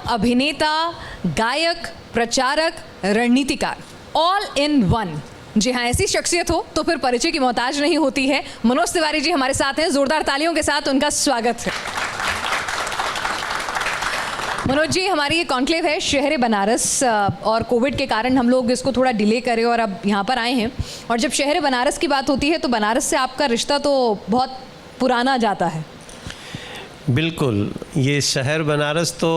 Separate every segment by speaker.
Speaker 1: अभिनेता, गायक, प्रचारक, रणनीतिकार, ऑल इन वन। जी हाँ, ऐसी शख्सियत हो तो फिर परिचय की मोहताज नहीं होती है। मनोज तिवारी जी हमारे साथ हैं, जोरदार तालियों के साथ उनका स्वागत है। मनोज जी, हमारी ये कॉन्क्लेव है शहर बनारस, और कोविड के कारण हम लोग इसको थोड़ा डिले करें और अब यहाँ पर आए हैं। और जब शहर बनारस की बात होती है तो बनारस से आपका रिश्ता तो बहुत पुराना जाता है।
Speaker 2: बिल्कुल, ये शहर बनारस तो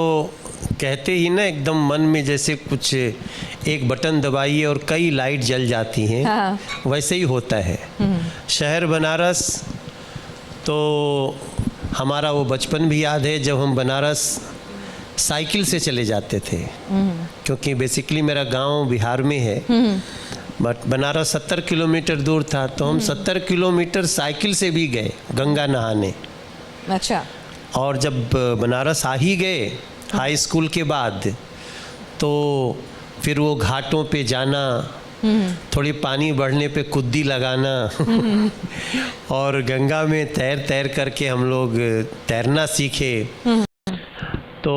Speaker 2: कहते ही ना एकदम मन में जैसे कुछ एक बटन दबाइए और कई लाइट जल जाती हैं।
Speaker 1: हाँ।
Speaker 2: वैसे ही होता है। शहर बनारस तो हमारा वो बचपन भी याद है जब हम बनारस साइकिल से चले जाते थे, क्योंकि बेसिकली मेरा गांव बिहार में है, बट बनारस 70 किलोमीटर दूर था, तो हम 70 किलोमीटर साइकिल से भी गए गंगा नहाने।
Speaker 1: अच्छा।
Speaker 2: और जब बनारस आ ही गए हाई स्कूल के बाद, तो फिर वो घाटों पे जाना, थोड़ी पानी बढ़ने पे कुद्दी लगाना और गंगा में तैर तैर करके हम लोग तैरना सीखे। तो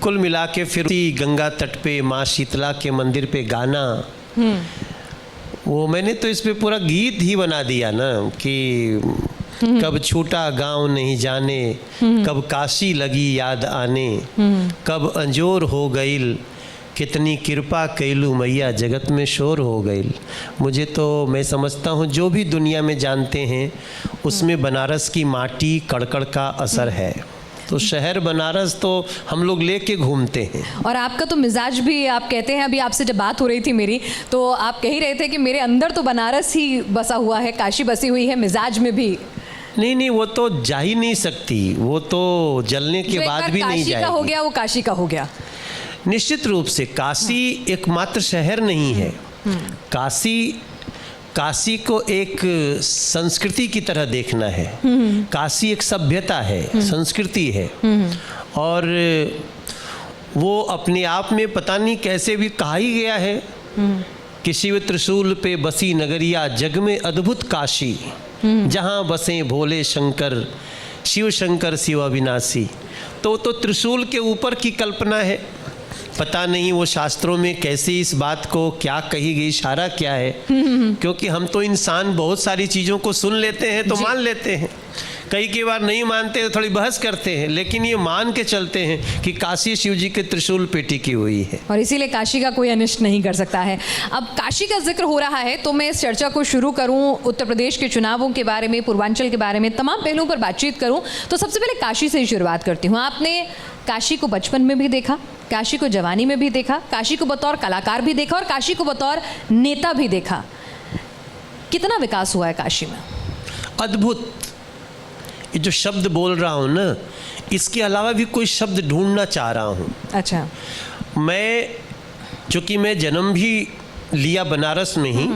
Speaker 2: कुल मिला के फिर गंगा तट पे माँ शीतला के मंदिर पे गाना, वो मैंने तो इस पे पूरा गीत ही बना दिया ना कि कब छूटा गांव नहीं जाने, कब काशी लगी याद आने, कब अंजोर हो गईल, कितनी कृपा कैलू मैया जगत में शोर हो गईल। मुझे तो, मैं समझता हूँ जो भी दुनिया में जानते हैं उसमें बनारस की माटी कड़कड़ का असर है। तो शहर बनारस तो हम लोग लेके घूमते हैं। और
Speaker 1: आपका तो मिजाज भी, आप कहते हैं, अभी आपसे जब बात हो रही थी मेरी, तो आप कह ही रहे थे कि मेरे अंदर तो बनारस ही बसा हुआ है, काशी बसी हुई है मिजाज में भी।
Speaker 2: नहीं, वो तो जा ही नहीं सकती, वो तो जलने के बाद भी नहीं जाएगी।
Speaker 1: काशी का हो गया वो काशी का हो गया।
Speaker 2: निश्चित रूप से काशी एकमात्र शहर नहीं है। काशी को एक संस्कृति की तरह देखना है। काशी एक सभ्यता है, संस्कृति है, और वो अपने आप में पता नहीं कैसे भी कहा ही गया है कि शिव त्रिशूल पे बसी नगरिया जग में अद्भुत काशी, जहाँ बसे भोले शंकर शिव शंकर शिव अविनाशी। तो त्रिशूल के ऊपर की कल्पना है। पता नहीं वो शास्त्रों में कैसे इस बात को क्या कही गई, इशारा क्या है, क्योंकि हम तो इंसान बहुत सारी चीज़ों को सुन लेते हैं तो मान लेते हैं, कई बार नहीं मानते तो थोड़ी बहस करते हैं, लेकिन ये मान के चलते हैं कि काशी शिव जी के त्रिशूल पे टिकी हुई है
Speaker 1: और इसीलिए काशी का कोई अनिष्ट नहीं कर सकता है। अब काशी का जिक्र हो रहा है तो मैं इस चर्चा को शुरू करूं, उत्तर प्रदेश के चुनावों के बारे में, पूर्वांचल के बारे में, तमाम पहलुओं पर बातचीत करूं, तो सबसे पहले काशी से ही शुरुआत करती हूँ। आपने काशी को बचपन में भी देखा, काशी को जवानी में भी देखा, काशी को बतौर कलाकार भी देखा और काशी को बतौर नेता भी देखा। कितना विकास हुआ है काशी में?
Speaker 2: अद्भुत। ये जो शब्द बोल रहा हूँ ना, इसके अलावा भी कोई शब्द ढूंढना चाह रहा हूँ।
Speaker 1: अच्छा।
Speaker 2: चूँकि मैं जन्म भी लिया बनारस में ही,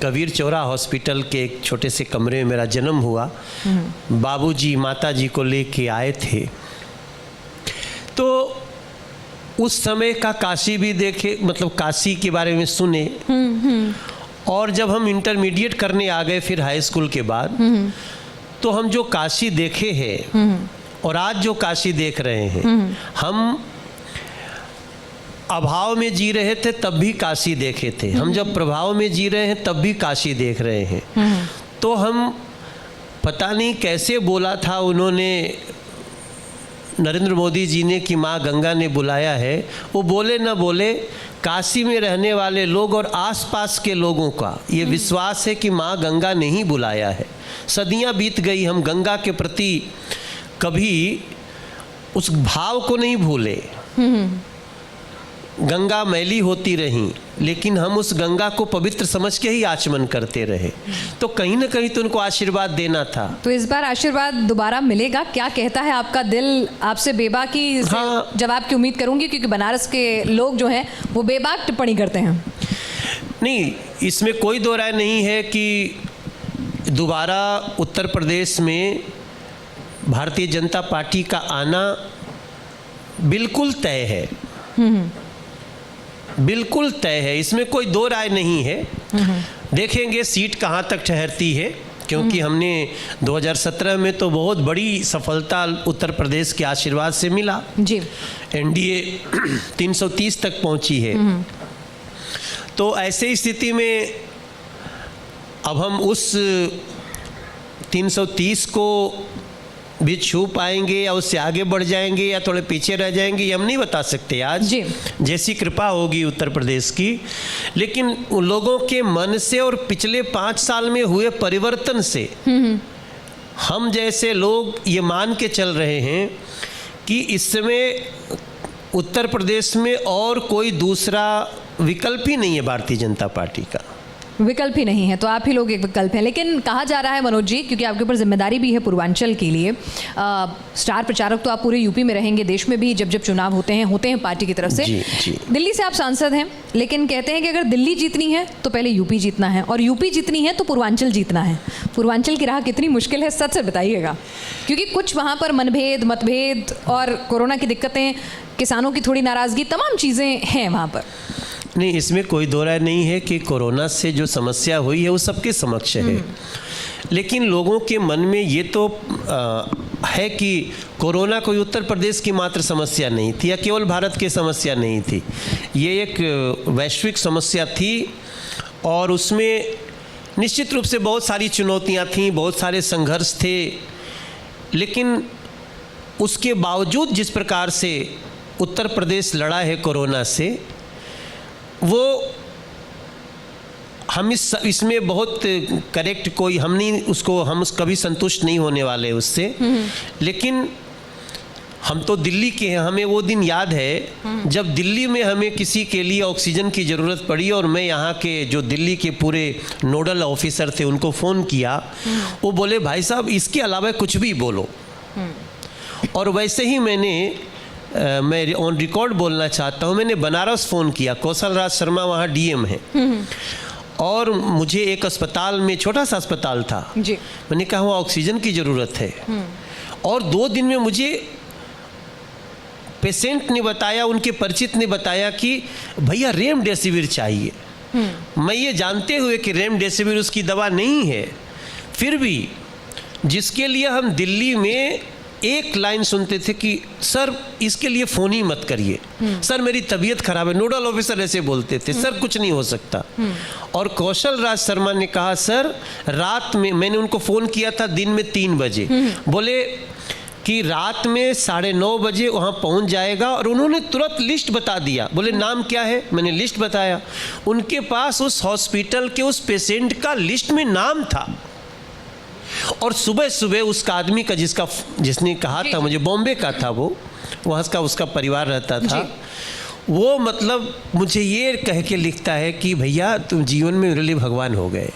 Speaker 2: कबीर चौरा हॉस्पिटल के एक छोटे से कमरे में मेरा जन्म हुआ। बाबूजी माताजी को लेके आए थे, तो उस समय का काशी भी देखे, मतलब काशी के बारे में सुने। और जब हम इंटरमीडिएट करने आ गए फिर हाई स्कूल के बाद, तो हम जो काशी देखे हैं और आज जो काशी देख रहे हैं, हम अभाव में जी रहे थे तब भी काशी देखे थे, हम जब प्रभाव में जी रहे हैं तब भी काशी देख रहे हैं। तो हम पता नहीं कैसे बोला था उन्होंने, नरेंद्र मोदी जी ने, कि माँ गंगा ने बुलाया है। वो बोले न बोले, काशी में रहने वाले लोग और आसपास के लोगों का ये विश्वास है कि माँ गंगा ने ही बुलाया है। सदियां बीत गई, हम गंगा के प्रति कभी उस भाव को नहीं भूले। गंगा मैली होती रही, लेकिन हम उस गंगा को पवित्र समझ के ही आचमन करते रहे। तो कहीं ना कहीं तो उनको आशीर्वाद देना था।
Speaker 1: तो इस बार आशीर्वाद दोबारा मिलेगा? क्या कहता है आपका दिल आपसे? बेबाकी से
Speaker 2: हाँ,
Speaker 1: जवाब की उम्मीद करूंगी, क्योंकि बनारस के लोग जो हैं वो बेबाक टिप्पणी करते हैं।
Speaker 2: नहीं, इसमें कोई दो राय नहीं है कि दोबारा उत्तर प्रदेश में भारतीय जनता पार्टी का आना बिल्कुल तय है, बिल्कुल तय है, इसमें कोई दो राय नहीं है। देखेंगे सीट कहाँ तक ठहरती है, क्योंकि हमने 2017 में तो बहुत बड़ी सफलता उत्तर प्रदेश के आशीर्वाद से मिला
Speaker 1: जी।
Speaker 2: एनडीए 330 तक पहुंची है। तो ऐसे स्थिति में अब हम उस 330 को भी छू पाएंगे या उससे आगे बढ़ जाएंगे या थोड़े पीछे रह जाएंगे, ये हम नहीं बता सकते आज
Speaker 1: जी।
Speaker 2: जैसी कृपा होगी उत्तर प्रदेश की। लेकिन उन लोगों के मन से और पिछले 5 साल में हुए परिवर्तन से हम जैसे लोग ये मान के चल रहे हैं कि इस समय उत्तर प्रदेश में और कोई दूसरा विकल्प ही नहीं है भारतीय जनता पार्टी का।
Speaker 1: विकल्प ही नहीं है, तो आप ही लोग एक विकल्प हैं। लेकिन कहा जा रहा है मनोज जी, क्योंकि आपके ऊपर जिम्मेदारी भी है पूर्वांचल के लिए, स्टार प्रचारक तो आप पूरे यूपी में रहेंगे, देश में भी जब जब चुनाव होते हैं पार्टी की तरफ से।
Speaker 2: जी।
Speaker 1: दिल्ली से आप सांसद हैं, लेकिन कहते हैं कि अगर दिल्ली जीतनी है तो पहले यूपी जीतना है, और यूपी जीतनी है तो पूर्वांचल जीतना है। पूर्वांचल की राह कितनी मुश्किल है, सच से बताइएगा, क्योंकि कुछ वहाँ पर मतभेद और कोरोना की दिक्कतें, किसानों की थोड़ी नाराज़गी, तमाम चीज़ें हैं वहाँ पर।
Speaker 2: नहीं, इसमें कोई दो राय नहीं है कि कोरोना से जो समस्या हुई है वो सबके समक्ष है। लेकिन लोगों के मन में ये तो है कि कोरोना कोई उत्तर प्रदेश की मात्र समस्या नहीं थी या केवल भारत की समस्या नहीं थी, ये एक वैश्विक समस्या थी और उसमें निश्चित रूप से बहुत सारी चुनौतियां थीं, बहुत सारे संघर्ष थे। लेकिन उसके बावजूद जिस प्रकार से उत्तर प्रदेश लड़ा है कोरोना से, वो हम इसमें बहुत करेक्ट कोई हम नहीं उसको हम कभी संतुष्ट नहीं होने वाले उससे। लेकिन हम तो दिल्ली के हैं, हमें वो दिन याद है जब दिल्ली में हमें किसी के लिए ऑक्सीजन की ज़रूरत पड़ी और मैं यहाँ के जो दिल्ली के पूरे नोडल ऑफिसर थे उनको फ़ोन किया। वो बोले भाई साहब इसके अलावा कुछ भी बोलो। और वैसे ही मैं ऑन रिकॉर्ड बोलना चाहता हूँ, मैंने बनारस फ़ोन किया, कौशल राज शर्मा वहाँ डीएम है और मुझे एक अस्पताल में, छोटा सा अस्पताल था
Speaker 1: जी।
Speaker 2: मैंने कहा वहाँ ऑक्सीजन की ज़रूरत है। और 2 दिन में मुझे पेशेंट ने बताया, उनके परिचित ने बताया कि भैया रेमडेसिविर चाहिए। मैं ये जानते हुए कि रेमडेसिविर उसकी दवा नहीं है, फिर भी जिसके लिए हम दिल्ली में एक लाइन सुनते थे कि सर इसके लिए फ़ोन ही मत करिए, सर मेरी तबीयत खराब है, नोडल ऑफिसर ऐसे बोलते थे, सर कुछ नहीं हो सकता। और कौशल राज शर्मा ने कहा सर रात में, मैंने उनको फ़ोन किया था दिन में 3 बजे, बोले कि रात में 9:30 बजे वहाँ पहुँच जाएगा। और उन्होंने तुरंत लिस्ट बता दिया, बोले नाम क्या है, मैंने लिस्ट बताया, उनके पास उस हॉस्पिटल के उस पेशेंट का लिस्ट में नाम था। और सुबह सुबह उसका आदमी का जिसने कहा था मुझे, बॉम्बे का था वो, वहाँ का उसका परिवार रहता था, वो मतलब मुझे ये कह के लिखता है कि भैया तुम जीवन में मेरे लिए भगवान हो गए।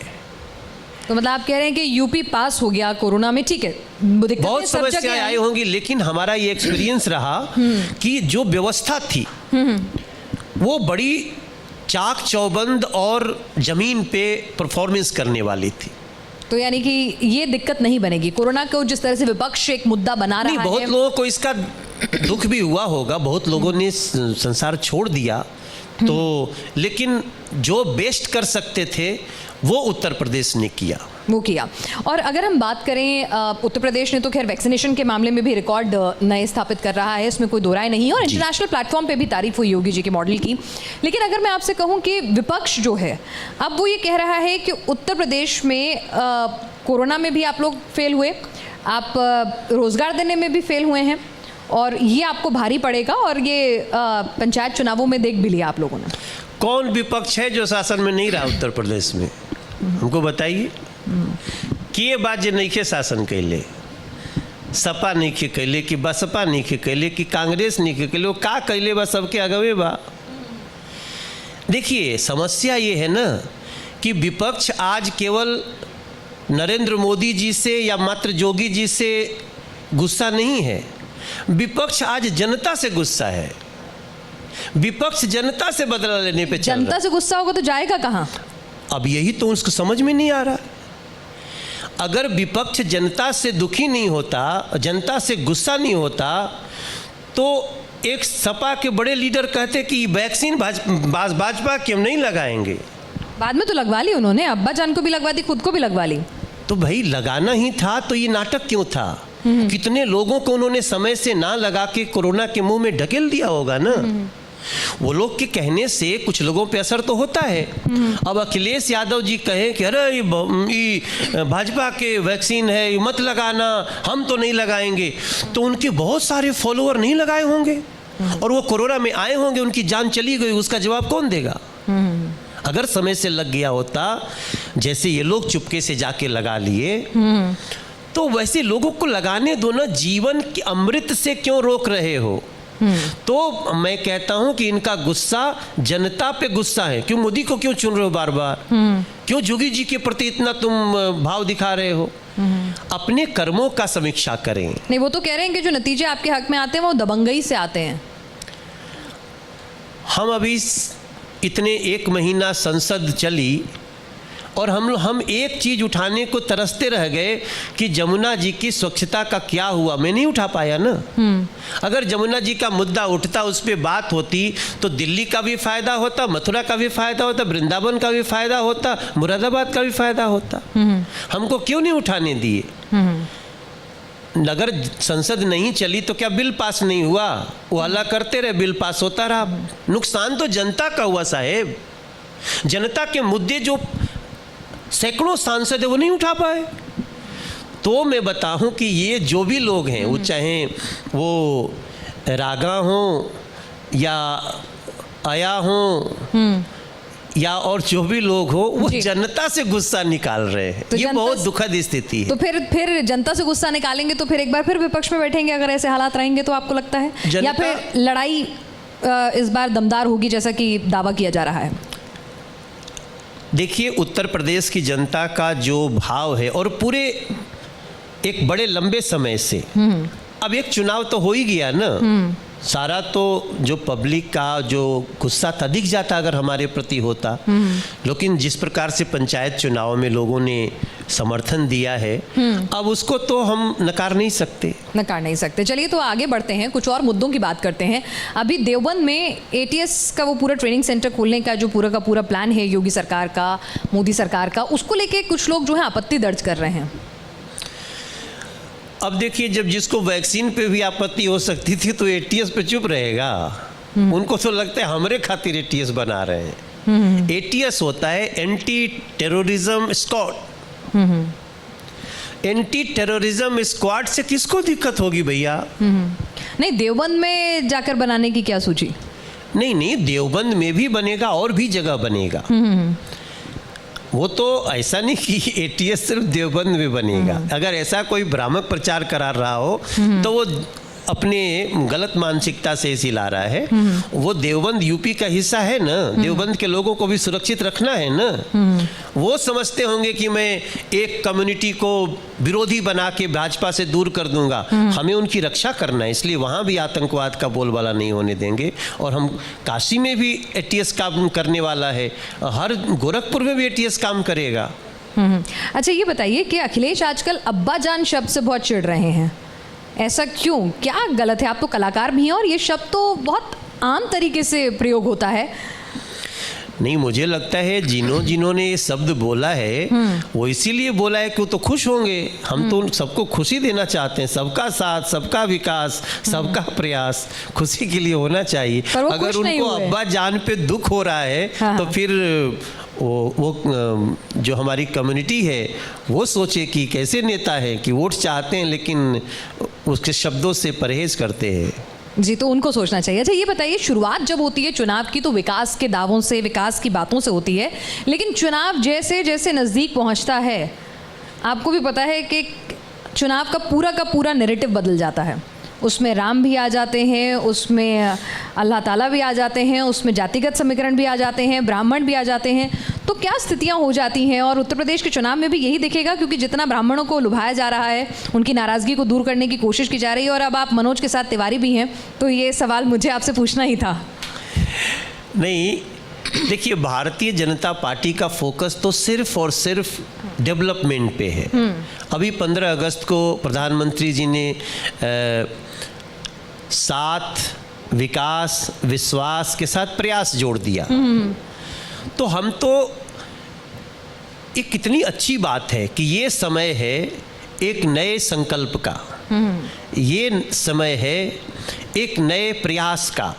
Speaker 1: तो मतलब आप कह रहे हैं कि यूपी पास हो गया कोरोना में, ठीक है,
Speaker 2: बहुत समस्याएं आई होंगी, लेकिन हमारा ये एक्सपीरियंस रहा कि जो व्यवस्था थी वो बड़ी चाक चौबंद और जमीन पे परफॉर्मेंस करने वाली थी।
Speaker 1: तो यानी कि ये दिक्कत नहीं बनेगी कोरोना को, जिस तरह से विपक्ष एक मुद्दा बना रहा है।
Speaker 2: बहुत लोगों को इसका दुख भी हुआ होगा, बहुत लोगों ने संसार छोड़ दिया, तो लेकिन जो बेस्ट कर सकते थे वो उत्तर प्रदेश ने किया,
Speaker 1: वो किया। और अगर हम बात करें, उत्तर प्रदेश ने तो खैर वैक्सीनेशन के मामले में भी रिकॉर्ड नए स्थापित कर रहा है, इसमें कोई दो राय नहीं है, और इंटरनेशनल प्लेटफॉर्म पे भी तारीफ हुई योगी जी के मॉडल की। लेकिन अगर मैं आपसे कहूं कि विपक्ष जो है अब वो ये कह रहा है कि उत्तर प्रदेश में कोरोना में भी आप लोग फेल हुए, आप रोजगार देने में भी फेल हुए हैं, और ये आपको भारी पड़ेगा, और ये पंचायत चुनावों में देख भी लिया आप लोगों ने।
Speaker 2: कौन विपक्ष है जो शासन में नहीं रहा उत्तर प्रदेश में, हमको बताइए। कि ये बात जो नहीं के शासन कैले, सपा नहीं के कैले, कि बसपा नहीं के कैले, कि कांग्रेस नहीं के कैले, वो का कैले बा, सबके अगवे बा। देखिए समस्या ये है ना कि विपक्ष आज केवल नरेंद्र मोदी जी से या मात्र योगी जी से गुस्सा नहीं है, विपक्ष आज जनता से गुस्सा है। विपक्ष जनता से बदला लेने पे चल रहा है।
Speaker 1: जनता से गुस्सा होगा तो जाएगा कहाँ?
Speaker 2: अब यही तो उसको समझ में नहीं आ रहा। अगर विपक्ष जनता से दुखी नहीं होता, जनता से गुस्सा नहीं होता, तो एक सपा के बड़े लीडर कहते कि वैक्सीन भाजपा की हम नहीं लगाएंगे।
Speaker 1: बाद में तो लगवा ली उन्होंने, अब्बा जान को भी लगवा दी, खुद को भी लगवा ली।
Speaker 2: तो भाई लगाना ही था तो ये नाटक क्यों था? कितने लोगों को उन्होंने समय से ना लगा के कोरोना के मुंह में ढकेल दिया होगा ना। वो लोग के कहने से कुछ लोगों पे असर तो होता है। अब अखिलेश यादव जी कहें कि अरे ये भाजपा के वैक्सीन है, ये मत लगाना, हम तो नहीं लगाएंगे, तो उनके बहुत सारे फॉलोअर नहीं लगाए होंगे और वो कोरोना में आए होंगे, उनकी जान चली गई, उसका जवाब कौन देगा? अगर समय से लग गया होता, जैसे ये लोग चुपके से जाके लगा लिए, तो वैसे लोगों को लगाने दो ना। जीवन के अमृत से क्यों रोक रहे हो? तो मैं कहता हूं कि इनका गुस्सा जनता पे गुस्सा है। क्यों मोदी को क्यों चुन रहे हो बार बार? क्यों जोगी जी के प्रति इतना तुम भाव दिखा रहे हो? अपने कर्मों का समीक्षा करें।
Speaker 1: नहीं, वो तो कह रहे हैं कि जो नतीजे आपके हक में आते हैं वो दबंगई से आते हैं।
Speaker 2: हम अभी इतने 1 महीना संसद चली और हम एक चीज उठाने को तरसते रह गए कि जमुना जी की स्वच्छता का क्या हुआ। मैं नहीं उठा पाया ना। अगर जमुना जी का मुद्दा उठता, उस पर बात होती, तो दिल्ली का भी फायदा होता, मथुरा का भी फायदा होता, वृंदावन का भी फायदा होता, मुरादाबाद का भी फायदा होता। हमको क्यों नहीं उठाने दिए? अगर संसद नहीं चली तो क्या बिल पास नहीं हुआ? वो हल्ला करते रहे, बिल पास होता रहा। नुकसान तो जनता का हुआ साहेब। जनता के मुद्दे जो सैकड़ों सांसद है वो नहीं उठा पाए। तो मैं बताऊं कि ये जो भी लोग हैं, वो चाहे वो रागा हों या आया हों या और जो भी लोग हो, वो जनता से गुस्सा निकाल रहे हैं। तो ये बहुत दुखद स्थिति है।
Speaker 1: तो फिर जनता से गुस्सा निकालेंगे तो फिर एक बार फिर विपक्ष में बैठेंगे अगर ऐसे हालात रहेंगे तो आपको लगता है? या फिर लड़ाई इस बार दमदार होगी जैसा कि दावा किया जा रहा है?
Speaker 2: देखिए, उत्तर प्रदेश की जनता का जो भाव है, और पूरे एक बड़े लंबे समय से, अब एक चुनाव तो हो ही गया ना, सारा तो जो पब्लिक का जो गुस्सा था दिख जाता अगर हमारे प्रति होता। लेकिन जिस प्रकार से पंचायत चुनाव में लोगों ने समर्थन दिया है, अब उसको तो हम नकार नहीं सकते।
Speaker 1: चलिए, तो आगे बढ़ते हैं, कुछ और मुद्दों की बात करते हैं। अभी देवबंद में ATS का वो पूरा ट्रेनिंग सेंटर खोलने का जो पूरा का पूरा प्लान है योगी सरकार का, मोदी सरकार का, उसको लेके कुछ लोग जो है आपत्ति दर्ज कर रहे हैं।
Speaker 2: अब देखिए, जब जिसको वैक्सीन पे भी आपत्ति हो सकती थी तो ATS पे चुप रहेगा। उनको तो लगता है हमरे खातिर ATS बना रहे हैं। ATS होता है anti terrorism squad. Anti terrorism squad से किसको दिक्कत होगी भैया?
Speaker 1: नहीं, देवबंद में जाकर बनाने की क्या सूची?
Speaker 2: नहीं, देवबंद में भी बनेगा और भी जगह बनेगा। वो तो ऐसा नहीं कि ATS सिर्फ देवबंद में बनेगा। अगर ऐसा कोई भ्रामक प्रचार करा रहा हो तो वो अपने गलत मानसिकता से इसी ला रहा है। वो देवबंद यूपी का हिस्सा है ना, देवबंद के लोगों को भी सुरक्षित रखना है ना। वो समझते होंगे कि मैं एक कम्युनिटी को विरोधी बना के भाजपा से दूर कर दूंगा, हमें उनकी रक्षा करना है, इसलिए वहाँ भी आतंकवाद का बोलबाला नहीं होने देंगे। और हम काशी में भी ATS काम करने वाला है, हर गोरखपुर में भी ATS काम करेगा।
Speaker 1: अच्छा, ये बताइए कि अखिलेश आजकल अब्बा जान शब्द से बहुत चिढ़ रहे हैं, ऐसा क्यों? क्या गलत है? आप तो कलाकार भी हैं और ये शब्द तो बहुत आम तरीके से प्रयोग होता है।
Speaker 2: नहीं, मुझे लगता है जिन्होंने ये शब्द बोला है वो इसीलिए बोला है कि वो तो खुश होंगे। हम तो सबको खुशी देना चाहते हैं, सबका साथ, सबका विकास, सबका प्रयास खुशी के लिए होना चाहिए। अगर उनको अब्बा जान पे दुख हो रहा है तो फिर वो जो हमारी कम्युनिटी है वो सोचे कि कैसे नेता है कि वोट चाहते हैं लेकिन उसके शब्दों से परहेज करते हैं।
Speaker 1: जी, तो उनको सोचना चाहिए। अच्छा, ये बताइए, शुरुआत जब होती है चुनाव की तो विकास के दावों से, विकास की बातों से होती है, लेकिन चुनाव जैसे जैसे नज़दीक पहुंचता है, आपको भी पता है कि चुनाव का पूरा नैरेटिव बदल जाता है। उसमें राम भी आ जाते हैं, उसमें अल्लाह ताला भी आ जाते हैं, उसमें जातिगत समीकरण भी आ जाते हैं, ब्राह्मण भी आ जाते हैं। तो क्या स्थितियां हो जाती हैं? और उत्तर प्रदेश के चुनाव में भी यही दिखेगा, क्योंकि जितना ब्राह्मणों को लुभाया जा रहा है, उनकी नाराज़गी को दूर करने की कोशिश की जा रही है। और अब आप मनोज के साथ तिवारी भी हैं, तो ये सवाल मुझे आपसे पूछना ही था।
Speaker 2: नहीं, देखिए, भारतीय जनता पार्टी का फोकस तो सिर्फ और सिर्फ डेवलपमेंट पे है। अभी 15 अगस्त को प्रधानमंत्री जी ने साथ, विकास, विश्वास के साथ प्रयास जोड़ दिया। तो हम तो ये कितनी अच्छी बात है कि ये समय है एक नए संकल्प का, ये समय है एक नए प्रयास का।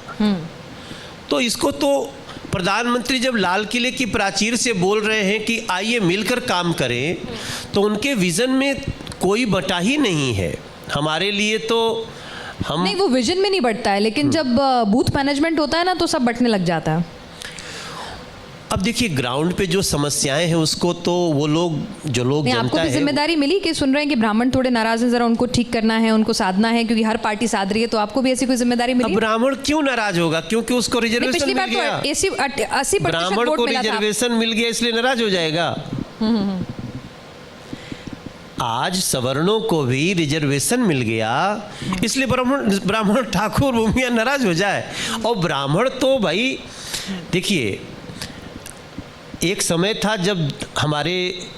Speaker 2: तो इसको तो प्रधानमंत्री जब लाल किले की प्राचीर से बोल रहे हैं कि आइए मिलकर काम करें, तो उनके विजन में कोई बटा ही नहीं है। हमारे लिए तो हम
Speaker 1: नहीं, वो विजन में नहीं बढ़ता है, लेकिन जब बूथ मैनेजमेंट होता है ना तो सब बटने लग जाता है।
Speaker 2: अब देखिए ग्राउंड पे जो समस्याएं हैं उसको तो वो लोग जो लोग
Speaker 1: नहीं, आपको
Speaker 2: जनता
Speaker 1: भी
Speaker 2: है
Speaker 1: जिम्मेदारी मिली कि सुन रहे हैं कि ब्राह्मण थोड़े नाराज हैं, जरा उनको ठीक करना है, उनको साधना है, क्योंकि हर पार्टी साध रही है, तो आपको भी ऐसी कोई जिम्मेदारी
Speaker 2: अब
Speaker 1: मिली?
Speaker 2: ब्राह्मण क्यों नाराज होगा? क्योंकि उसको
Speaker 1: नहीं,
Speaker 2: रिजर्वेशन
Speaker 1: पिछली
Speaker 2: मिल
Speaker 1: बार
Speaker 2: गया।
Speaker 1: तो 80%
Speaker 2: ब्राह्मण
Speaker 1: वोट
Speaker 2: को
Speaker 1: मिला था।
Speaker 2: रिजर्वेशन मिल गया इसलिए नाराज हो जाएगा। आज सवर्णों को भी रिजर्वेशन मिल गया इसलिए ब्राह्मण ठाकुर भूमिया नाराज हो जाए। और ब्राह्मण तो भाई देखिए, एक समय था जब हमारे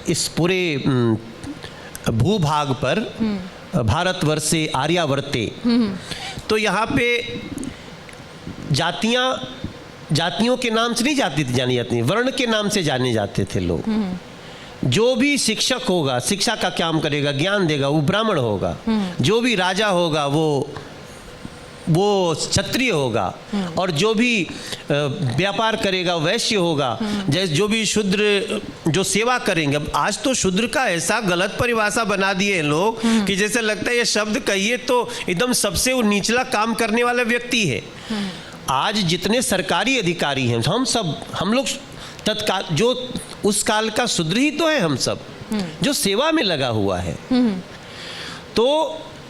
Speaker 2: इस पूरे भूभाग पर भारतवर्ष से आर्यावर्ते, तो यहाँ पे जातियों के नाम से नहीं जानी जाती, वर्ण के नाम से जाने जाते थे लोग। जो भी शिक्षक होगा, शिक्षा का काम करेगा, ज्ञान देगा, वो ब्राह्मण होगा। जो भी राजा होगा वो क्षत्रिय होगा। और जो भी व्यापार करेगा वैश्य होगा। जैसे जो भी शूद्र जो सेवा करेंगे। अब आज तो शूद्र का ऐसा गलत परिभाषा बना दिए हैं लोग कि जैसे लगता है ये शब्द कहिए तो एकदम सबसे वो निचला काम करने वाला व्यक्ति है। आज जितने सरकारी अधिकारी हैं हम लोग तत्काल जो उस काल का शूद्र ही तो है, हम सब जो सेवा में लगा हुआ है। तो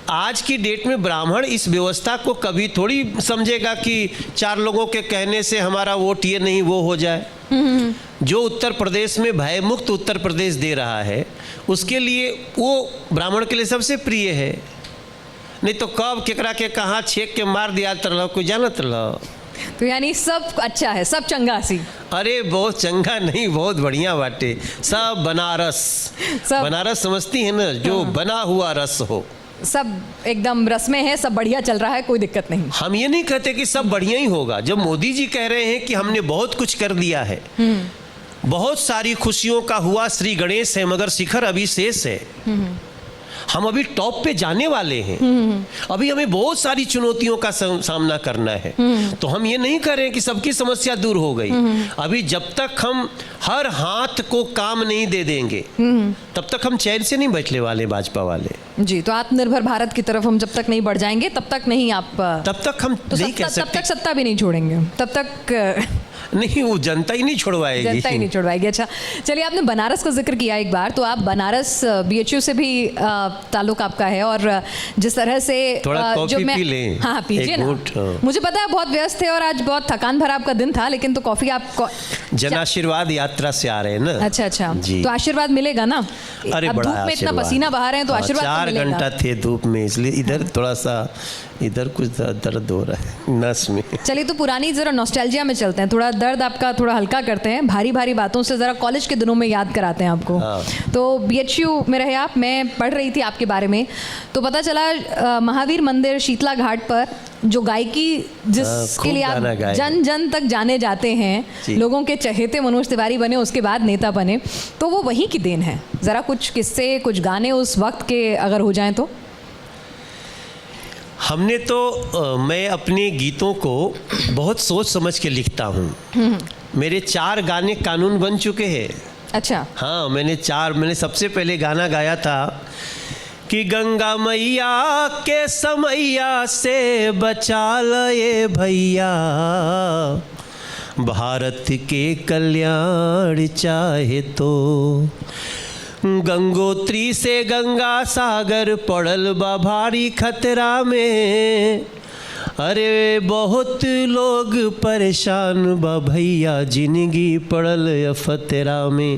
Speaker 2: आज की डेट में ब्राह्मण इस व्यवस्था को कभी थोड़ी समझेगा कि 4 लोगों के कहने से हमारा वोट ये नहीं वो हो जाए। जो उत्तर प्रदेश में भयमुक्त उत्तर प्रदेश दे रहा है उसके लिए वो ब्राह्मण के लिए सबसे प्रिय है। नहीं तो कब केकरा के कहाँ छेक के मार दिया तरह कोई जानत रहा।
Speaker 1: तो यानी सब अच्छा है, सब चंगा सी।
Speaker 2: अरे बहुत चंगा नहीं, बहुत बढ़िया बाटे। सब बनारस समझती है ना, जो बना हुआ रस हो।
Speaker 1: सब एकदम रस में है, सब बढ़िया चल रहा है, कोई दिक्कत नहीं।
Speaker 2: हम ये नहीं कहते कि सब बढ़िया ही होगा। जब मोदी जी कह रहे हैं कि हमने बहुत कुछ कर दिया है, बहुत सारी खुशियों का हुआ श्री गणेश है, मगर शिखर अभी शेष है। हम अभी टॉप पे जाने वाले हैं। अभी हमें बहुत सारी चुनौतियों का सामना करना है। तो हम ये नहीं कर रहे हैं कि सबकी समस्या दूर हो गई। अभी जब तक हम हर हाथ को काम नहीं दे देंगे तब तक हम चैन से नहीं बैठने वाले भाजपा वाले।
Speaker 1: जी, तो आत्मनिर्भर भारत की तरफ हम जब तक नहीं बढ़ जाएंगे तब तक नहीं आप
Speaker 2: तब तक हम
Speaker 1: तो
Speaker 2: नहीं कह सकते।
Speaker 1: तब तक सत्ता भी नहीं छोड़ेंगे, तब तक
Speaker 2: नहीं, वो जनता ही नहीं छोड़वाएगी।
Speaker 1: जनता ही नहीं छोड़वाएगी। अच्छा चलिए, आपने बनारस का जिक्र किया एक बार, तो आप बनारस BHU से भी ताल्लुक आपका है, और जिस तरह से
Speaker 2: थोड़ा कॉफी पी लें।
Speaker 1: हाँ पीजिए ना। मुझे पता है बहुत व्यस्त है और आज बहुत थकान भरा आपका दिन था, लेकिन तो कॉफी आप
Speaker 2: जन आशीर्वाद यात्रा से आ रहे हैं ना।
Speaker 1: अच्छा तो आशीर्वाद मिलेगा ना?
Speaker 2: अरे
Speaker 1: अब
Speaker 2: बड़ा
Speaker 1: धूप में इतना पसीना बहा रहे हैं तो आशीर्वाद
Speaker 2: 4 घंटा थे धूप में, इसलिए इधर थोड़ा सा इधर कुछ दर्द हो रहा है नस में।
Speaker 1: चलिए, तो पुरानी जरा नॉस्टैल्जिया में चलते हैं, थोड़ा दर्द आपका थोड़ा हल्का करते हैं, भारी भारी बातों से जरा कॉलेज के दिनों में याद कराते हैं आपको। तो BHU में रहे आप, मैं पढ़ रही थी आपके बारे में, तो पता चला महावीर मंदिर शीतला घाट पर जो गायकी जिसके लिए आप जन जन तक जाने जाते हैं, लोगों के चहेते मनोज तिवारी बने, उसके बाद नेता बने, तो वो वहीं की देन है। जरा कुछ किस्से, कुछ गाने उस वक्त के अगर हो जाएं तो।
Speaker 2: हमने तो मैं अपने गीतों को बहुत सोच समझ के लिखता हूँ। मेरे 4 गाने कानून बन चुके हैं।
Speaker 1: अच्छा।
Speaker 2: हाँ, मैंने सबसे पहले गाना गाया था कि गंगा मैया के समैया से बचा ले भैया, भारत के कल्याण चाहे तो गंगोत्री से गंगा सागर पड़ल बा भारी खतरा में। अरे बहुत लोग परेशान बा भैया, जिंदगी पड़ल अफतरा में।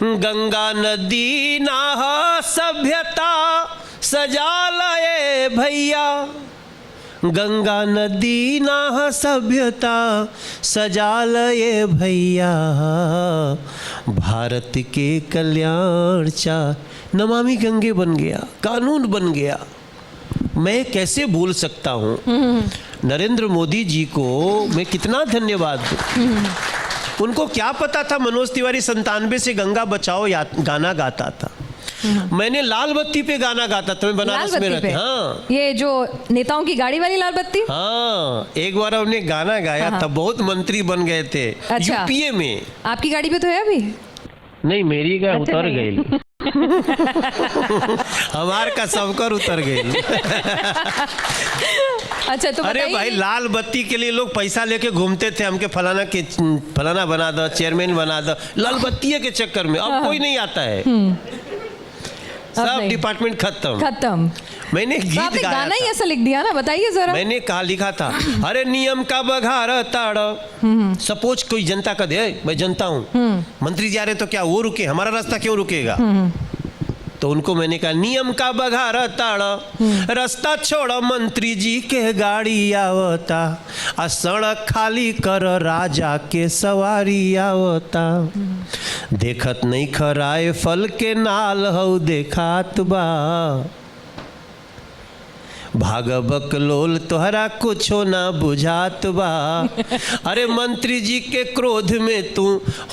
Speaker 2: गंगा नदी ना सभ्यता सजा लाए भैया, गंगा नदी ना सभ्यता सजा लए भैया, भारत के कल्याण चा। नमामि गंगे बन गया, कानून बन गया। मैं कैसे भूल सकता हूँ। नरेंद्र मोदी जी को मैं कितना धन्यवाद दूँ। उनको क्या पता था मनोज तिवारी 97 से गंगा बचाओ गाना गाता था। मैंने लाल बत्ती पे गाना गाता था, मैं बनारस में रहता। हाँ,
Speaker 1: ये जो नेताओं की गाड़ी वाली लाल बत्ती।
Speaker 2: हाँ, एक बार हमने गाना गाया था, बहुत मंत्री बन गए थे।
Speaker 1: अच्छा।
Speaker 2: यूपीए में।
Speaker 1: आपकी गाड़ी पे तो है अभी?
Speaker 2: नहीं, मेरी का उतर गई। हमार का सबकर उतर गई।
Speaker 1: अच्छा, तो
Speaker 2: अरे भाई, लाल बत्ती के लिए लोग पैसा लेके घूमते थे, हमके फलाना बना दो, चेयरमैन बना दो, लाल बत्ती के चक्कर में। अब कोई नहीं आता है, सब डिपार्टमेंट खत्म। मैंने गीत
Speaker 1: आपने
Speaker 2: गाया
Speaker 1: गाना
Speaker 2: था।
Speaker 1: ही ऐसा लिख दिया ना, बताइए जरा।
Speaker 2: मैंने कहा लिखा था, अरे नियम का बघार ताड़। सपोज कोई जनता का दे, मैं जनता हूँ, मंत्री जा रहे तो क्या वो रुके? हमारा रास्ता क्यों रुकेगा? तो उनको मैंने कहा, नियम का बघार ताड़, रास्ता छोड़ मंत्री जी के गाड़ी आवता, आ सड़क खाली कर राजा के सवारी आवता। देखत नहीं खराए फल के नाल हऊ देखात बा, भागबक लोल तोहरा कुछो ना बुझात बा। अरे मंत्री जी के क्रोध में तू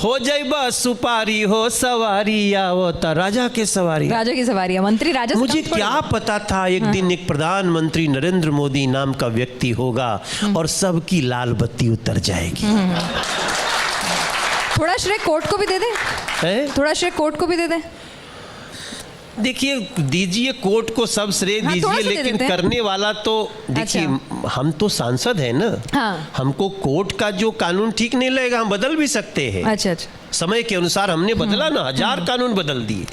Speaker 2: हो जाइबा सुपारी, हो सवारी आवता। राजा की सवारी
Speaker 1: मंत्री राजा।
Speaker 2: मुझे क्या पता था एक दिन एक प्रधानमंत्री नरेंद्र मोदी नाम का व्यक्ति होगा और सबकी लाल बत्ती उतर जाएगी।
Speaker 1: थोड़ा श्रेय कोर्ट को भी दे दें।
Speaker 2: देखिए, दीजिए कोर्ट को सब श्रेय दीजिए, लेकिन करने वाला तो देखिए, हम तो सांसद हैं ना।
Speaker 1: हाँ।
Speaker 2: हमको कोर्ट का जो कानून ठीक नहीं लगेगा, हम बदल भी सकते हैं।
Speaker 1: अच्छा।
Speaker 2: समय के अनुसार हमने बदला ना, 1000 कानून बदल दिए।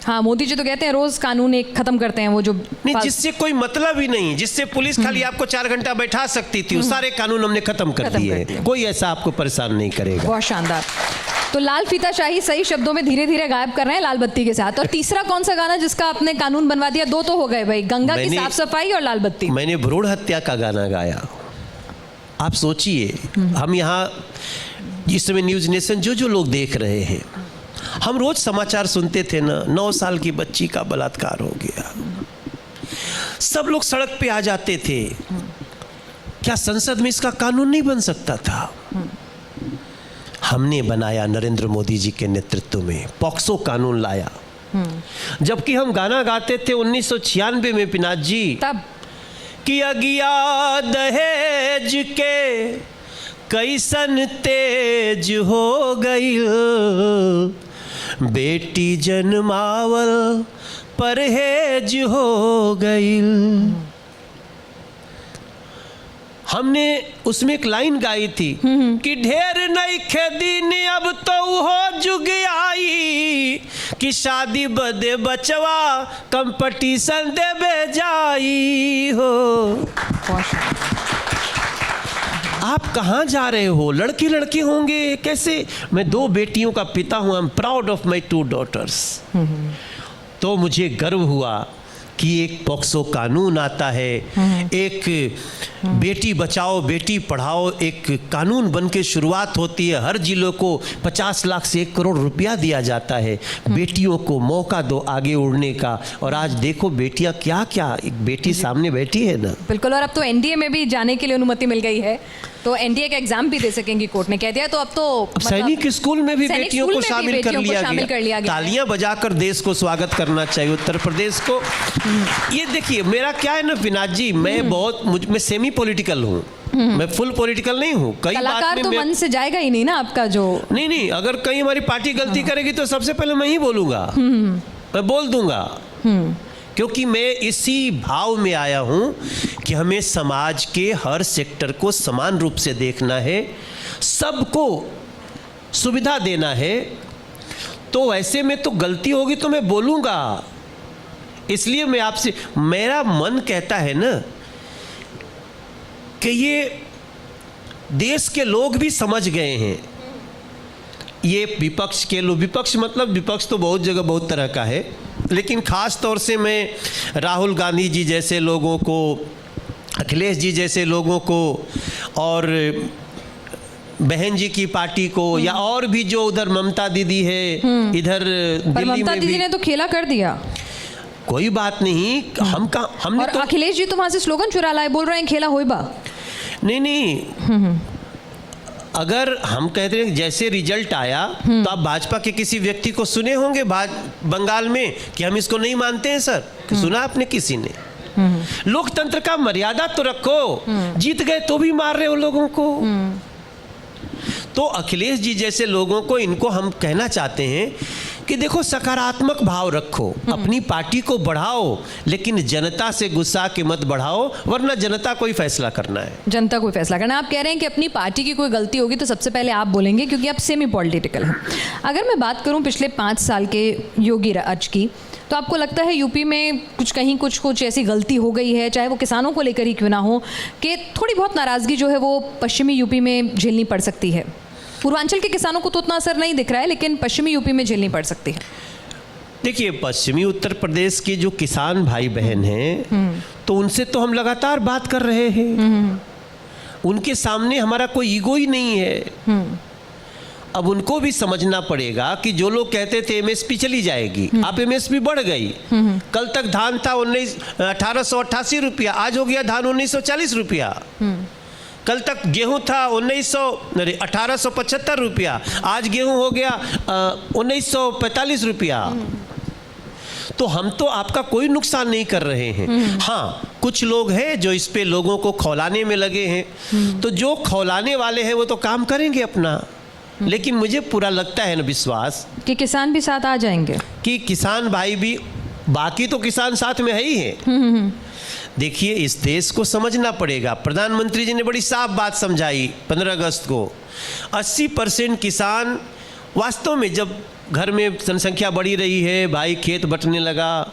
Speaker 1: हाँ, मोदी जी तो कहते हैं रोज कानून एक खत्म करते हैं, वो जो
Speaker 2: नहीं, जिससे कोई मतलब ही नहीं, जिससे पुलिस खाली आपको 4 घंटा बैठा सकती थी, सारे कानून हमने खत्म कर दिए। कोई ऐसा आपको परेशान नहीं करेगा।
Speaker 1: बहुत शानदार। तो लाल फीताशाही सही शब्दों में धीरे धीरे गायब कर रहे हैं लाल बत्ती के साथ। और तीसरा कौन सा गाना जिसका आपने कानून बनवा दिया? 2 तो हो गए भाई, गंगा की साफ सफाई और लाल बत्ती।
Speaker 2: मैंने भ्रूण हत्या का गाना गाया। आप सोचिए, हम यहाँ जिस समय न्यूज नेशन जो लोग देख रहे हैं, हम रोज समाचार सुनते थे ना, 9 साल की बच्ची का बलात्कार हो गया, सब लोग सड़क पे आ जाते थे। क्या संसद में इसका कानून नहीं बन सकता था? हमने बनाया, नरेंद्र मोदी जी के नेतृत्व में पॉक्सो कानून लाया। जबकि हम गाना गाते थे 1996 में पिनाक जी,
Speaker 1: तब
Speaker 2: कि अगिया दहेज के कैसन तेज हो गई, बेटी जन्मावल परहेज हो गई। हमने उसमें एक लाइन गाई थी कि ढेर नहीं खेदीन अब तो हो जुग आई, कि शादी बदे बचवा कंपटीशन देवे जाई हो। आप कहाँ जा रहे हो? लड़के लड़के होंगे कैसे? मैं 2 बेटियों का पिता हूँ। I am proud of my 2 daughters. तो मुझे गर्व हुआ कि एक पॉक्सो कानून आता है, एक बेटी बचाओ बेटी पढ़ाओ एक कानून बन के शुरुआत होती है। हर जिलों को 50 लाख से 1 करोड़ रुपया दिया जाता है। बेटियों को मौका दो आगे उड़ने का। और आज देखो बेटियां क्या क्या, एक बेटी सामने बैठी है ना।
Speaker 1: बिल्कुल। और अब तो एनडीए में भी जाने के लिए अनुमति मिल गई है, तो एनडीए का एग्जाम भी दे सकेंगी, कोर्ट ने कह दिया। तो अब तो
Speaker 2: सैनिक स्कूल में भी बेटियों को शामिल कर लिया गया। तालियां बजाकर देश को स्वागत करना चाहिए उत्तर प्रदेश को। ये देखिए, मेरा क्या है ना पिनाक जी, मैं सेमी पॉलिटिकल हूँ, मैं फुल पॉलिटिकल नहीं हूँ। कई
Speaker 1: बात में तो मन से जाएगा ही नहीं ना आपका जो।
Speaker 2: नहीं, अगर कहीं हमारी पार्टी गलती करेगी तो सबसे पहले मैं ही बोलूंगा, मैं बोल दूंगा, क्योंकि मैं इसी भाव में आया हूं कि हमें समाज के हर सेक्टर को समान रूप से देखना है, सबको सुविधा देना है। तो ऐसे में तो गलती होगी तो मैं बोलूंगा। इसलिए मैं आपसे, मेरा मन कहता है ना कि ये देश के लोग भी समझ गए हैं। ये विपक्ष के लोग, विपक्ष मतलब विपक्ष तो बहुत जगह बहुत तरह का है, लेकिन ख़ास तौर से मैं राहुल गांधी जी जैसे लोगों को, अखिलेश जी जैसे लोगों को, और बहन जी की पार्टी को, या और भी जो उधर ममता दीदी है इधर दिल्ली में,
Speaker 1: ममता दीदी ने तो खेला कर दिया।
Speaker 2: कोई बात नहीं, हमने
Speaker 1: और तो अखिलेश जी तो वहां से स्लोगन चुरा लाए, बोल रहे हैं खेला होइबा।
Speaker 2: नहीं, अगर हम कहते हैं जैसे रिजल्ट आया तो आप भाजपा के किसी व्यक्ति को सुने होंगे बंगाल में कि हम इसको नहीं मानते हैं सर? सुना आपने किसी ने? लोकतंत्र का मर्यादा तो रखो, जीत गए तो भी मार रहे हो लोगों को। तो अखिलेश जी जैसे लोगों को, इनको हम कहना चाहते हैं कि देखो सकारात्मक भाव रखो, अपनी पार्टी को बढ़ाओ, लेकिन जनता से गुस्सा के मत बढ़ाओ, वरना जनता को ही फैसला करना है।
Speaker 1: जनता को ही फैसला करना। आप कह रहे हैं कि अपनी पार्टी की कोई गलती होगी तो सबसे पहले आप बोलेंगे, क्योंकि आप सेमी पॉलिटिकल हैं। अगर मैं बात करूं पिछले 5 साल के योगी राज की, तो आपको लगता है यूपी में कुछ ऐसी गलती हो गई है, चाहे वो किसानों को लेकर ही क्यों ना हो, कि थोड़ी बहुत नाराज़गी जो है वो पश्चिमी यूपी में झेलनी पड़ सकती है? पूर्वांचल के किसानों को तो उतना असर नहीं दिख रहा है, लेकिन पश्चिमी यूपी में झेलनी पड़ सकती है।
Speaker 2: देखिए, पश्चिमी उत्तर प्रदेश के जो किसान भाई बहन हैं, तो उनसे तो हम लगातार बात कर रहे हैं। उनके सामने हमारा कोई ईगो ही नहीं है। अब उनको भी समझना पड़ेगा कि जो लोग कहते थे एमएसपी चली जाएगी, आप एमएसपी बढ़ गई। कल तक धान था 1888 रुपया, आज हो गया धान 1940 रुपया। कल तक गेहूं था 1875 रुपया, आज गेहूं हो गया 1945 रुपया। तो हम तो आपका कोई नुकसान नहीं कर रहे हैं। हाँ, कुछ लोग हैं जो इस पे लोगों को खौलाने में लगे हैं, तो जो खौलाने वाले हैं वो तो काम करेंगे अपना, लेकिन मुझे पूरा लगता है ना विश्वास
Speaker 1: कि किसान भी साथ आ जाएंगे, कि
Speaker 2: किसान भाई भी, बाकी तो किसान साथ में है ही है। देखिए, इस देश को समझना पड़ेगा। प्रधानमंत्री जी ने बड़ी साफ बात समझाई 15 अगस्त को। 80% किसान वास्तव में, जब घर में जनसंख्या बढ़ी रही है, भाई खेत बंटने लगा,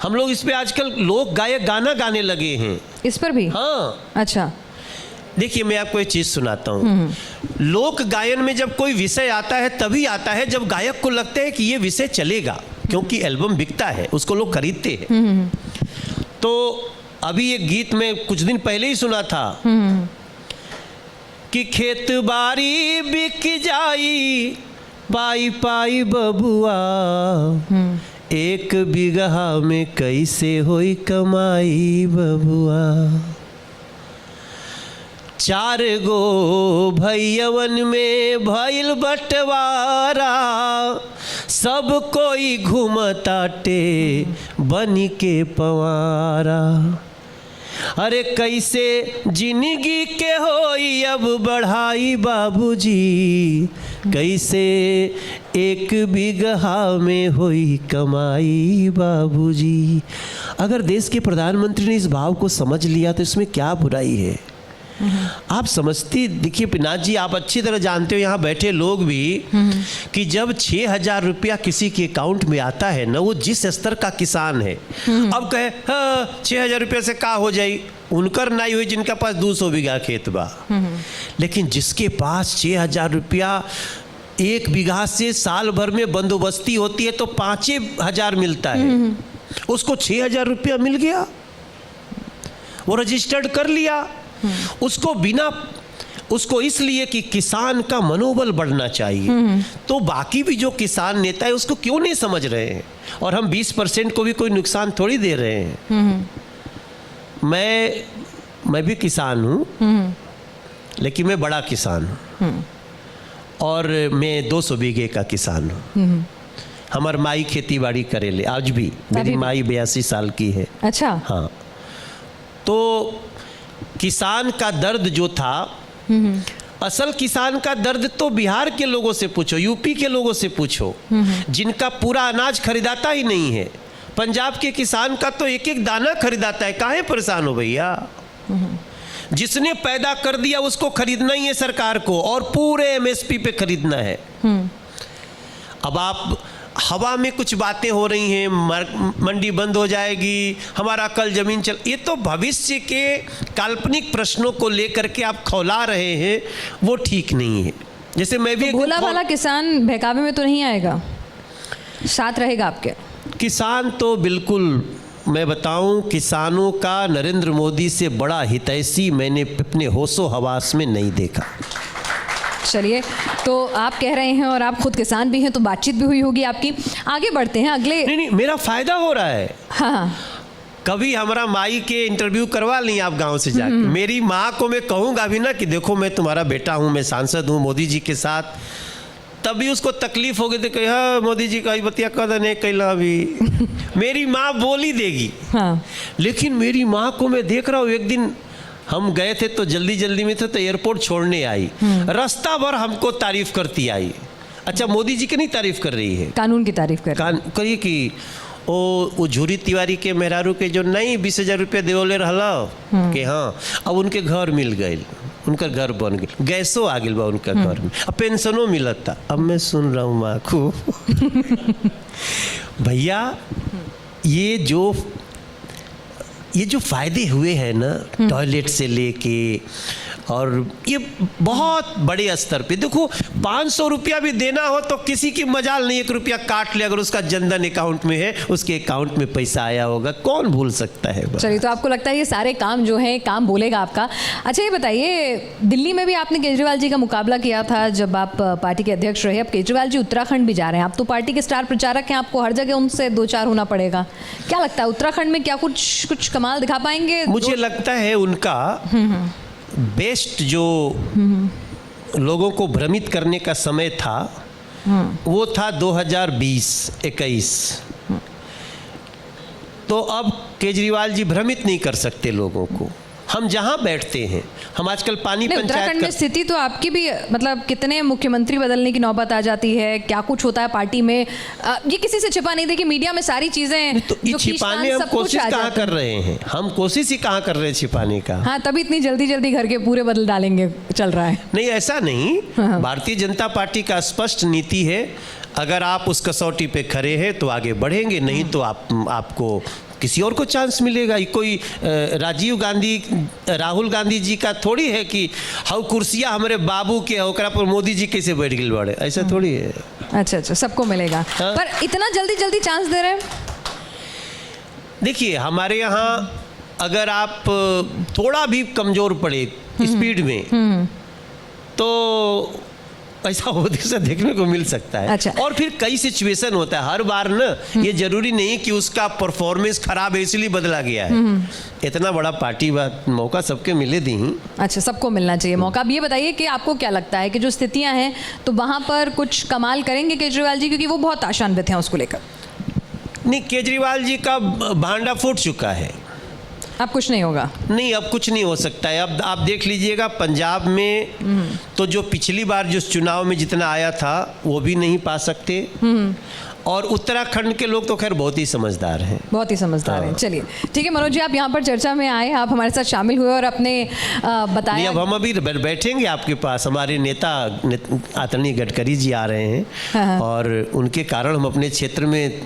Speaker 2: हम लोग इस पे आजकल लोक गायक गाना गाने लगे हैं।
Speaker 1: इस पर भी?
Speaker 2: हाँ।
Speaker 1: अच्छा,
Speaker 2: देखिए, मैं आपको एक चीज सुनाता हूँ। लोक गायन में जब कोई विषय आता है तभी आता है जब गायक को लगता है कि ये विषय चलेगा, क्योंकि एल्बम बिकता है, उसको लोग खरीदते हैं। तो अभी एक गीत में कुछ दिन पहले ही सुना था कि खेत बारी बिक जाई, पाई पाई बबुआ, एक बिगहा में कैसे होई कमाई बबुआ। 4 गो भैयवन में भइल बंटवारा, सब कोई घूमताटे बनी के पवारा। अरे कैसे जिंदगी के होई अब बढ़ाई बाबूजी, कैसे एक बिगहा में होई कमाई बाबूजी। अगर देश के प्रधानमंत्री ने इस भाव को समझ लिया तो इसमें क्या बुराई है? आप समझती, देखिए पिनाथ जी, आप अच्छी तरह जानते हो, यहाँ बैठे लोग भी, कि जब 6,000 रुपया किसी के अकाउंट में आता है ना, वो जिस स्तर का किसान है, अब कहे हाँ 6,000 रुपया से का हो जाई, उनकर नाई हुई जिनका पास 200 बीघा खेत बा। लेकिन जिसके पास 6,000 रुपया 1 बीघा से साल भर में बंदोबस्ती होती है तो 5,000 मिलता है, उसको 6,000 रुपया मिल गया, वो रजिस्टर्ड कर लिया। उसको इसलिए कि किसान का मनोबल बढ़ना चाहिए। तो बाकी भी जो किसान नेता है उसको क्यों नहीं समझ रहे हैं? और हम 20% को भी कोई नुकसान थोड़ी दे रहे हैं। मैं भी किसान हूँ, लेकिन मैं बड़ा किसान हूँ, और मैं 200 बीघे का किसान हूँ। हमार माई खेती बाड़ी करेले, आज भी मेरी माई 82 साल की है।
Speaker 1: अच्छा।
Speaker 2: हाँ, तो किसान का दर्द जो था, असल किसान का दर्द तो बिहार के लोगों से पूछो, यूपी के लोगों से पूछो, जिनका पूरा अनाज खरीदाता ही नहीं है। पंजाब के किसान का तो एक एक दाना खरीदाता है। काहे परेशान हो भैया? जिसने पैदा कर दिया उसको खरीदना ही है सरकार को, और पूरे एमएसपी पे खरीदना है। अब आप हवा में कुछ बातें हो रही हैं, मंडी बंद हो जाएगी, हमारा कल जमीन चल, ये तो भविष्य के काल्पनिक प्रश्नों को लेकर के आप खौला रहे हैं, वो ठीक नहीं है। जैसे मैं भी,
Speaker 1: तो भोला वाला किसान बहकावे में तो नहीं आएगा, साथ रहेगा आपके?
Speaker 2: किसान तो बिल्कुल, मैं बताऊं, किसानों का नरेंद्र मोदी से बड़ा हितैषी मैंने अपने होशो हवास में नहीं देखा।
Speaker 1: चलिए, तो आप कह रहे हैं और आप खुद किसान भी हैं, तो बातचीत भी हुई होगी आपकी। आगे बढ़ते हैं अगले।
Speaker 2: नहीं, मेरा फायदा हो रहा है।
Speaker 1: हाँ,
Speaker 2: कभी हमारा माई के इंटरव्यू करवा ली आप गांव से जाके, मेरी माँ को मैं कहूँगा भी ना कि देखो मैं तुम्हारा बेटा हूँ, मैं सांसद हूँ मोदी जी के साथ, तभी उसको तकलीफ होगी तो कही हाँ मोदी जी का बतिया कद नहीं कैला अभी मेरी माँ बोली देगी।
Speaker 1: हाँ।
Speaker 2: लेकिन मेरी माँ को मैं देख रहा हूँ, एक दिन हम गए थे तो जल्दी में थे तो एयरपोर्ट छोड़ने आई, रास्ता भर हमको तारीफ करती आई। अच्छा मोदी जी की नहीं तारीफ कर रही है,
Speaker 1: कानून की तारीफ
Speaker 2: करिए कि वो झूरी तिवारी के मेहरारू के जो नहीं 20,000 रुपया देवले रहला कि हाँ अब उनके घर मिल गए, उनका घर बन गए, गैसो आ गई बा उनका घर में, अब पेंशनो मिलता। अब मैं सुन रहा हूँ माँ को भैया ये जो फायदे हुए हैं ना टॉयलेट से लेके, और ये बहुत बड़े स्तर पे देखो 500 रुपया भी देना हो तो किसी की मजाल नहीं, 1 रुपया काट ले, अगर उसका जनधन अकाउंट में है उसके अकाउंट में पैसा आया होगा, कौन भूल सकता है।
Speaker 1: चलिए, तो आपको लगता है ये सारे काम जो है काम बोलेगा आपका। अच्छा ये बताइए, दिल्ली में भी आपने केजरीवाल जी का मुकाबला किया था जब आप पार्टी के अध्यक्ष रहे, अब केजरीवाल जी उत्तराखंड भी जा रहे हैं, आप तो पार्टी के स्टार प्रचारक हैं, आपको हर जगह उनसे 2-4 होना पड़ेगा। क्या लगता है उत्तराखंड में क्या कुछ कमाल दिखा पाएंगे?
Speaker 2: मुझे लगता है उनका बेस्ट जो लोगों को भ्रमित करने का समय था वो था 2020-21। तो अब केजरीवाल जी भ्रमित नहीं कर सकते लोगों को। हम जहां बैठते हैं, हम आजकल पानी पंचायत
Speaker 1: उत्तराखंड में स्थिति तो आपकी भी, मतलब कितने मुख्यमंत्री बदलने की नौबत आ जाती है, क्या कुछ होता है पार्टी में, ये किसी से छिपा नहीं, देखिए मीडिया में सारी चीजें
Speaker 2: तो ये छिपाने हम कोशिश कहाँ कर रहे हैं, हम कोशिश ही कहाँ कर रहे हैं छिपाने का।
Speaker 1: हाँ, तभी इतनी जल्दी घर के पूरे बदल डालेंगे चल रहा है।
Speaker 2: नहीं ऐसा नहीं, भारतीय जनता पार्टी का स्पष्ट नीति है, अगर आप उस कसौटी पे खड़े हैं तो आगे बढ़ेंगे, नहीं तो आपको किसी और को चांस मिलेगा। कोई राहुल गांधी जी का थोड़ी है कि हाउ कुर्सियाँ हमारे बाबू के ओकरा पर मोदी जी कैसे बैठ गए बड़े, ऐसा थोड़ी है।
Speaker 1: अच्छा, सबको मिलेगा। हाँ? पर इतना जल्दी चांस दे रहे हैं?
Speaker 2: देखिए हमारे यहाँ अगर आप थोड़ा भी कमजोर पड़े स्पीड में तो ऐसा होता देखने को मिल सकता है।
Speaker 1: अच्छा।
Speaker 2: और फिर कई सिचुएशन होता है, हर बार ना ये जरूरी नहीं कि उसका परफॉर्मेंस खराब है इसलिए बदला गया है। इतना बड़ा पार्टी मौका सबके मिले दी।
Speaker 1: अच्छा, सबको मिलना चाहिए मौका। अब ये बताइए कि आपको क्या लगता है कि जो स्थितियां हैं तो वहां पर कुछ कमाल करेंगे केजरीवाल जी, क्योंकि वो बहुत आशान्वित हैं उसको लेकर?
Speaker 2: नहीं, केजरीवाल जी का भांडा फूट चुका है,
Speaker 1: अब कुछ नहीं होगा।
Speaker 2: नहीं, अब कुछ नहीं हो सकता है। अब आप देख लीजिएगा पंजाब में तो जो पिछली बार जो चुनाव में जितना आया था वो भी नहीं पा सकते, और उत्तराखंड के लोग तो खैर बहुत ही समझदार हैं, बहुत ही समझदार हैं।
Speaker 1: चलिए ठीक है मनोज जी, आप यहाँ पर चर्चा में आए, आप हमारे साथ शामिल हुए और अपने बताया।
Speaker 2: अब हम अभी बैठेंगे आपके पास, हमारे नेता आदरणीय गडकरी जी आ रहे हैं। हाँ। और उनके कारण हम अपने क्षेत्र में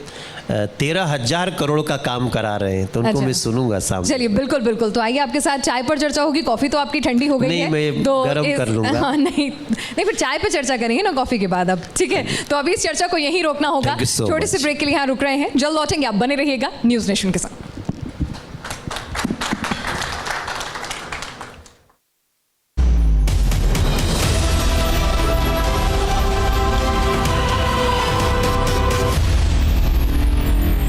Speaker 2: 13,000 करोड़ का काम करा रहे हैं, तो उनको मैं सुनूंगा सामने।
Speaker 1: चलिए बिल्कुल, तो आइए आपके साथ चाय पर चर्चा होगी। कॉफी तो आपकी ठंडी हो गई है,
Speaker 2: मैं
Speaker 1: तो
Speaker 2: गरम कर लूंगा।
Speaker 1: हाँ, नहीं फिर चाय पे चर्चा करेंगे ना कॉफी के बाद। अब ठीक है, तो अभी इस चर्चा को यहीं रोकना होगा, छोटे से ब्रेक के लिए यहाँ रुक रहे हैं, जल्द लौटेंगे, आप बने रहिएगा न्यूज़ नेशन के साथ।